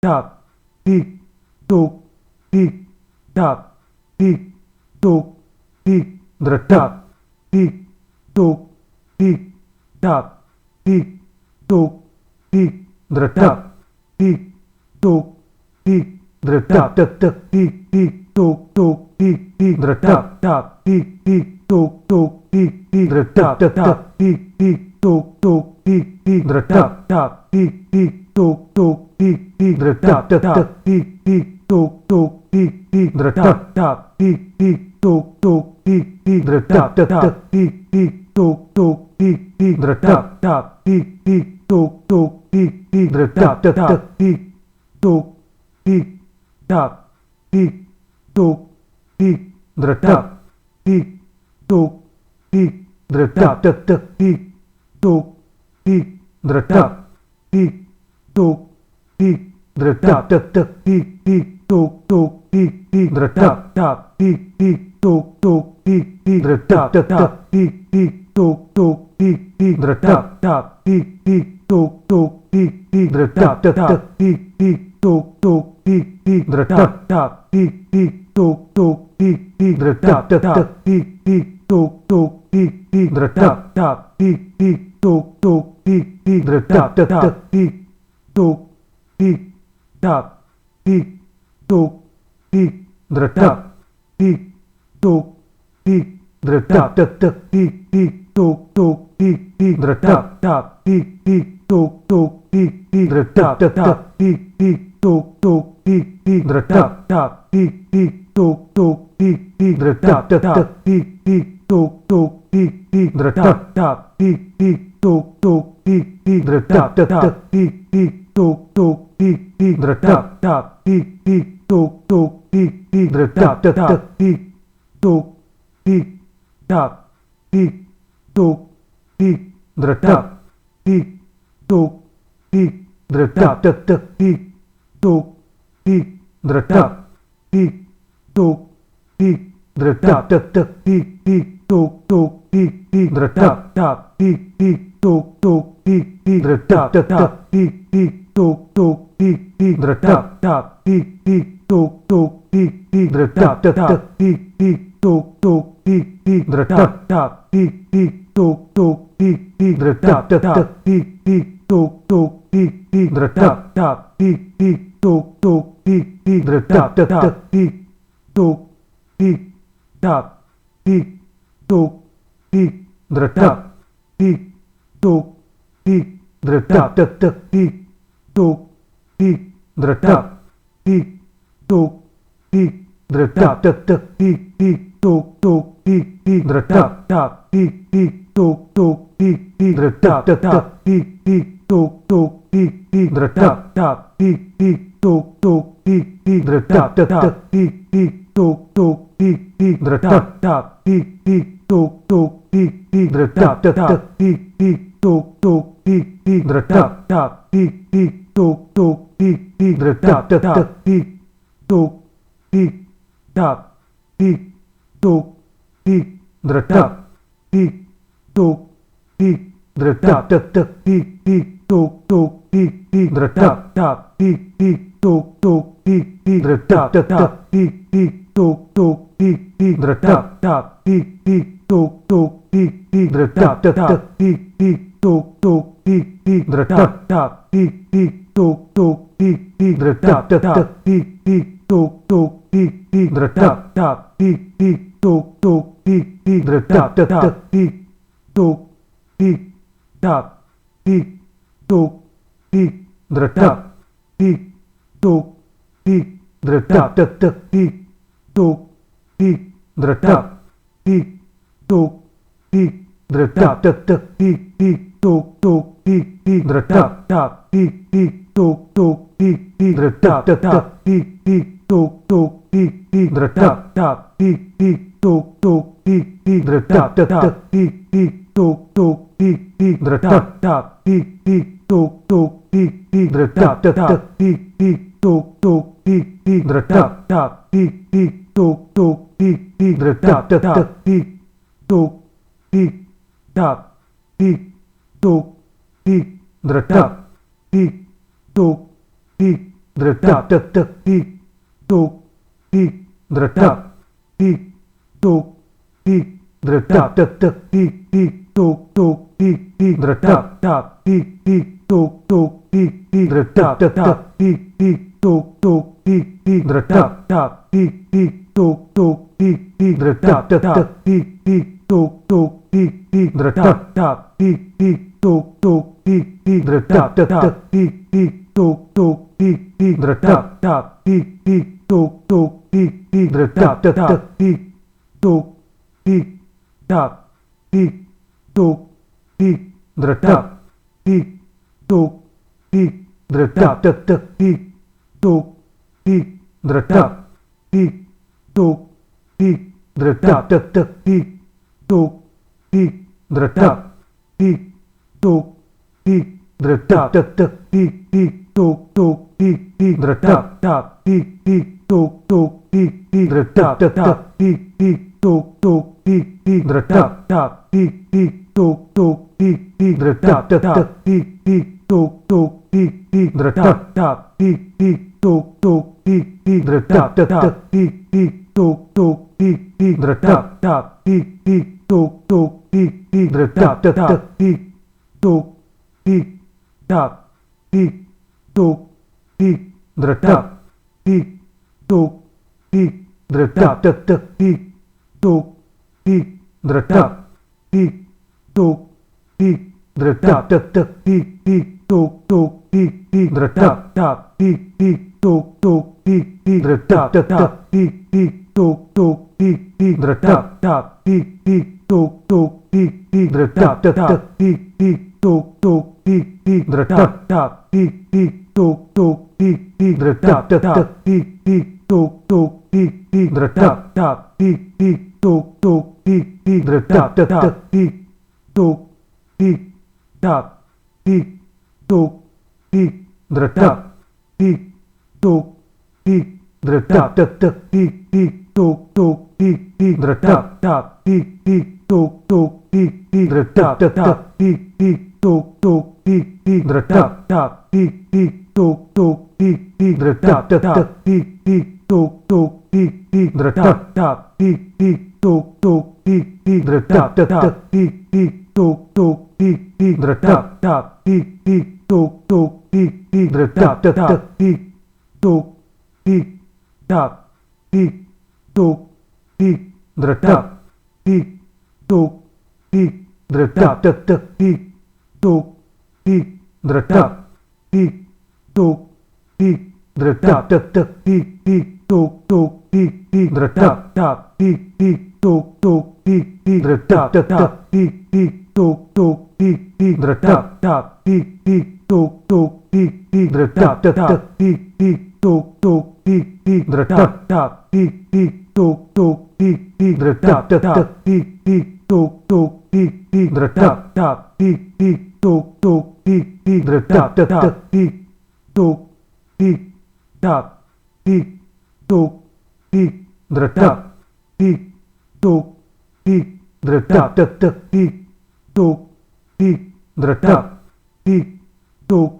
tap, tik, tuk, tik, tap, tik, tuk, tik, tap, tik, tuk, tik, tap, tik, tuk, tik, tap, tik, tuk, tik, tap, tek, tik, tik, tuk, tik, tap, tap, tik, tuk, tik, tap, tap, tik, tuk, tik, tap, tap, tik, tuk, tik, tap, tap, tik, tuk, tik, tap, tap, tik, tuk, tik, tap, tap, tik, tuk, tik, tap, tap, tik, tuk, tik, tap, tap, tik, tuk, tik, tap, tik, tuk, tik, tap, tik, tuk, tik, tap, tap, tik, tuk, tik, tap, tik, tuk, tik, tap, tap, tik, tuk, tik, tap, tap, tik, tuk, tik, tap, tap, tik, tuk, tik, tap, tap, tik, tuk, tik, tap, tap, tik, tuk, tik, tap, tap, tik, tuk, tik, tap, tap, tik, tuk, tik, tap, tap, tik, tuk, tik, tap, tap, tik, tuk, tik, tap, tik, tuk, tik, tap, tik, tuk, tik, tap, tap, tik, tuk, tik, tap, tap, tik, tuk, tik, tap, tap, tik, tuk, tik, tap, tap, tik, tuk, tik, tap, tap, tik, tuk, tik, tap, tap, tik, tuk, tik, tap, tap, tik, tuk, tik, tap, tap, tik, tuk, tik, tap, tap, tik, tuk, tik, tap, tik, tuk, tik, tap, tik, tuk, tik, tap, tap, tik, tuk, tik, tap, tik, tuk, tik, tap, tap, tik, tuk, tik, tap, tap, tik, tuk, tik, tap, tap, tik, tuk, tik, tap, tap, tik, tuk, tik, tap, tap, tik, tuk, tik, tap, tap, tik, tuk, tik, tap, tap, tik, tuk, tik, tap, tap, tik, tuk, tik, tap, tap, tik, tuk, tik, tap, tik, tuk, tik, tap, tik, tuk, tik, tap, tap, tik, tuk, tik, tap, tik, tuk, tik, tap, tap, tik, tuk, tik, tap, tap, tik, tuk, tik, tap, tap, tik, tuk, tik, tap, tap, tik, tuk, tik, tap, tap, tik, tuk, tik, tap, tap, tik, tuk, tik, tap, tap, tik, tuk, tik, tap, tap, tik, tuk, tik, tap, tap, tik, tuk, tik, tap, tik, tuk, tik, tap, tik, tuk, tik, tap, tap, tik, tuk, tik, tap, tap, tik, tuk, tik, tap, tap, tik, tuk, tik, tap, tap, tik, tuk, tik, tap, tap, tik, tuk, tik, tap, tap, tik, tuk, tik, tap, tap, tik, tuk, tik, tap, tap, tik, tuk, tik, tap, tap, tik, tuk, tik, tap, tik, tuk, tik, tap, tik, tuk, tik, tap, tap, tik, tuk, tik, tap, tik, tuk, tik, tap, tap, tik, tuk, tik, tap, tap, tik, tuk, tik, tap, tap, tik, tuk, tik, tap, tap, tik, tuk, tik, tap, tap, tik, tuk, tik, tap, tap, tik, tuk, tik, tap, tap, tik, tuk, tik, tap, tap, tik, tuk, tik, tap, tap, tik, tuk, tik, tap, tik, tuk, tik, tap, tik, tuk, tik, dretak tek tek tik tuk tik dretak tik tuk tik dretak tek tek tik tik tuk tuk tik tik dretak tak tik tik tuk tuk tik tik dretak tek tek tik tik tuk tuk tik tik dretak tak tik tik tuk tuk tik tik dretak tek tek tik tik tuk tuk tik tik dretak tak tik tik tuk tuk tik tik dretak tek tek tik tik tuk tuk tik tik dretak tak tik tik tuk tuk tik tik dretak tek tek tik tuk tik tak tik tuk tik dretak tik tuk tik dretak tek tek tik tuk tik dretak tik tuk tik dretak tek tek tik tuk tik dretak tik tuk tik dretak tek tek tik tik tuk tuk tik tik dretak tak tik tik tuk tuk tik tik dretak tek tek tik tik tuk tuk tik tik dretak tak tik tik tuk tuk tik tik dretak tek tek tik tik tuk tuk tik tik dretak tak tik tik tuk tuk tik tik dretak tek tek tik tik tuk tuk tik tik dretak tak tik tik tuk tuk tik tik dretak tek tek tik tuk tik tak tik tuk tik dretak tik tuk tik dretak tek tek tik tuk tik dretak tik tuk tik dretak tek tek tik tik tuk tuk tik tik dretak tak tik tik tuk tuk tik tik dretak tek tek tik tik tuk tuk tik tik dretak tak tik tik tuk tuk tik tik dretak tek tek tik tik tuk tuk tik tik dretak tak tik tik tuk tuk tik tik dretak tek tek tik tik tuk tuk tik tik dretak tak tik tik tuk tuk tik tik dretak tek tek tik tuk tik tak tik tuk tik dretak tik tuk tik dretak tek tek tik tik tuk tuk tik tik dretak tak tik tik tuk tuk tik tik dretak tek tek tik tik tuk tuk tik tik dretak tak tik tik tuk tuk tik tik dretak tek tek tik tik tuk tuk tik tik dretak tak tik tik tuk tuk tik tik dretak tek tek tik tik tuk tuk tik tik dretak tak tik tik tuk tuk tik tik dretak tek tek tik tuk tik tak tik tuk tik dretak tik tuk tik dretak tek tek tik tuk tik dretak tik tuk tik dretak tek tek tik tik tuk tuk tik tik dretak tak tik tik tuk tuk tik tik dretak tek tek tik tik tuk tuk tik tik dretak tak tik tik tuk tuk tik tik dretak tek tek tik tik tuk tuk tik tik dretak tak tik tik tuk tuk tik tik dretak tek tek tik tik tuk tuk tik tik dretak tak tik tik tuk tuk tik tik dretak tek tek tik tuk tik tak tik tuk tik dretak tik tuk tik dretak tek tek tik tuk tik dretak tik tuk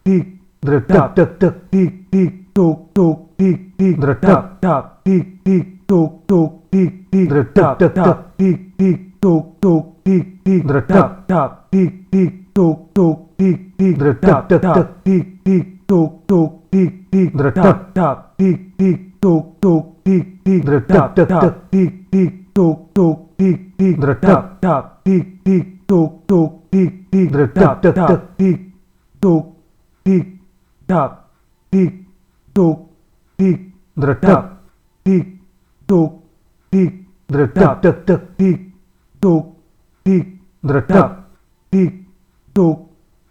tik dretak tek tek tik tik tuk tuk tik tik dretak tak tik tik tuk tuk tik tik dretak tek tek tik tik tuk tuk tik tik dretak tak tik tik tuk tuk tik tik dretak tek tek tik tik tuk tuk tik tik dretak tak tik tik tuk tuk tik tik dretak tek tek tik tik tuk tuk tik tik dretak tak tik tik tuk tuk tik tik dretak tek tek tik tuk tik tak tik tuk tik dretak tik tuk tik dretak tek tek tik tuk tik dretak tik tuk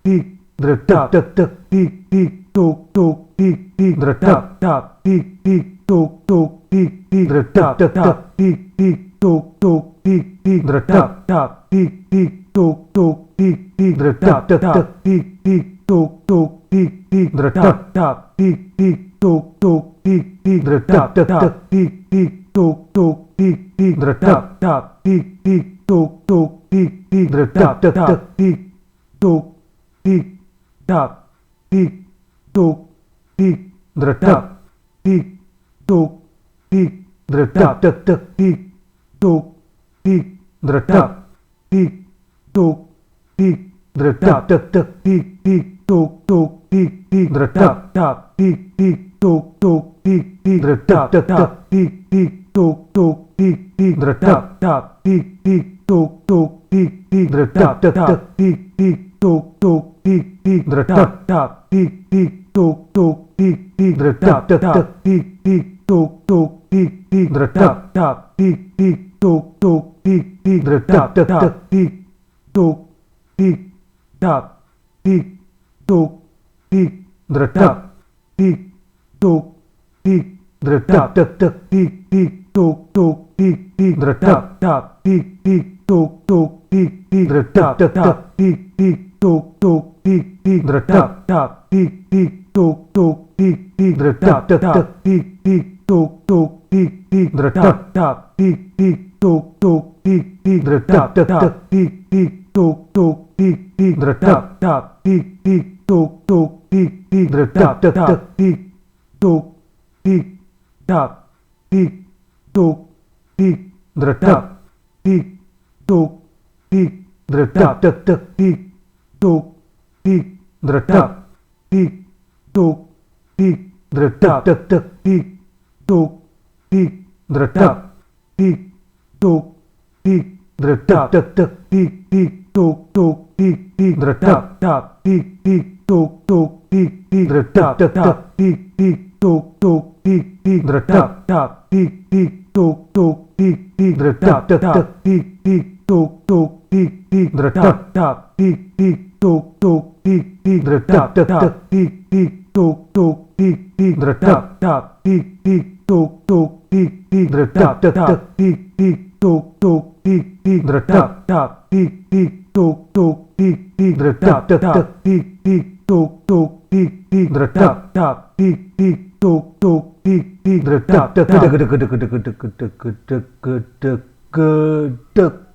tik dretak tek tek tik tik tuk tuk tik tik dretak tak tik tik tuk tuk tik tik dretak tek tek tik tik tuk tuk tik tik dretak tak tik tik tuk tuk tik tik dretak tek tek tik tik tuk tuk tik tik dretak tak tik tik tuk tuk tik tik dretak tek tek tik tik tuk tuk tik tik dretak tak tik tik tuk tuk tik tik dretak tek tek tik tuk tik tak tik tuk tik dredak, tik, tuk, tik, dredak, tek, tek, tik, tuk, tik, dredak, tik, tuk, tik, dredak, tek, tek, tik, tik, tuk, tuk, tik, tik, dredak, tak, tik, tik, tuk, tuk, tik, tik, dredak, tek, tek, tik, tik, tuk, tuk, tik, tik, dredak, tak, tik, tik, tuk, tuk, tik, tik, dredak, tek, tek, tik, tik, tuk, tuk, tik, tik, dredak, tak, tik, tik, tuk, tuk, tik, tik, dredak, tek, tek, tik, tik, tuk, tuk, tik, tik, dredak, tak, tik, tik, tuk, tuk, tik, tik, dredak, tek, tek, tik, tuk, tik, tak, tik, tuk, tik, dredak, tik, tuk, tik, dredak, tek, tek, tik, tik, tuk, tuk, tik, tik, dredak, tak, tik, tik, tuk, tuk, tik, tik, dredak, tek, tek, tik, tik, tuk, tuk, tik, tik, dredak, tak, tik, tik, tuk, tuk, tik, tik, dredak, tek, tek, tik, tik, tuk, tuk, tik, tik, dredak, tak, tik, tik, tuk, tuk, tik, tik, dredak, tek, tek, tik, tik, tuk, tuk, tik, tik, dredak, tak, tik, tik, tuk, tuk, tik, tik, dredak, tek, tek, tik, tuk, tik, tak, tik, tuk, tik, dredak, tik, tuk, tik, dredak, tek, tek, tik, tuk, tik, dredak, tik, tuk, tik, dredak, tek, tek, tik, tuk, tik, dredak, tik, tuk, tik, dredak, tek, tek, tik, tik, tuk, tuk, tik, tik, dredak, tak, tik, tik, tuk, tuk, tik, tik, dredak, tek, tek, tik, tik, tuk, tuk, tik, tik, dredak, tak, tik, tik, tuk, tuk, tik, tik, dredak, tek, tek, tik, tik, tuk, tuk, tik, tik, dredak, tak, tik, tik, tuk, tuk, tik, tik, dredak, tek, tek, tik, tik, tuk, tuk, tik, tik, dredak, tak, tik, tik, tuk, tuk, tik, tik, dredak, tek, tek, tik, tik, tuk, tuk, tik, tik, dredak, tak, tik, tik, tuk, tuk, tik, tik, dredak, tek, tek, tik, tik, tuk, tuk, tik, tik, dredak, tak, tik, tik, tuk, tuk, tik, tik, dredak, tek, tek, gedek, gedek, gedek, gedek, gedek, gedek, gedek, gedek.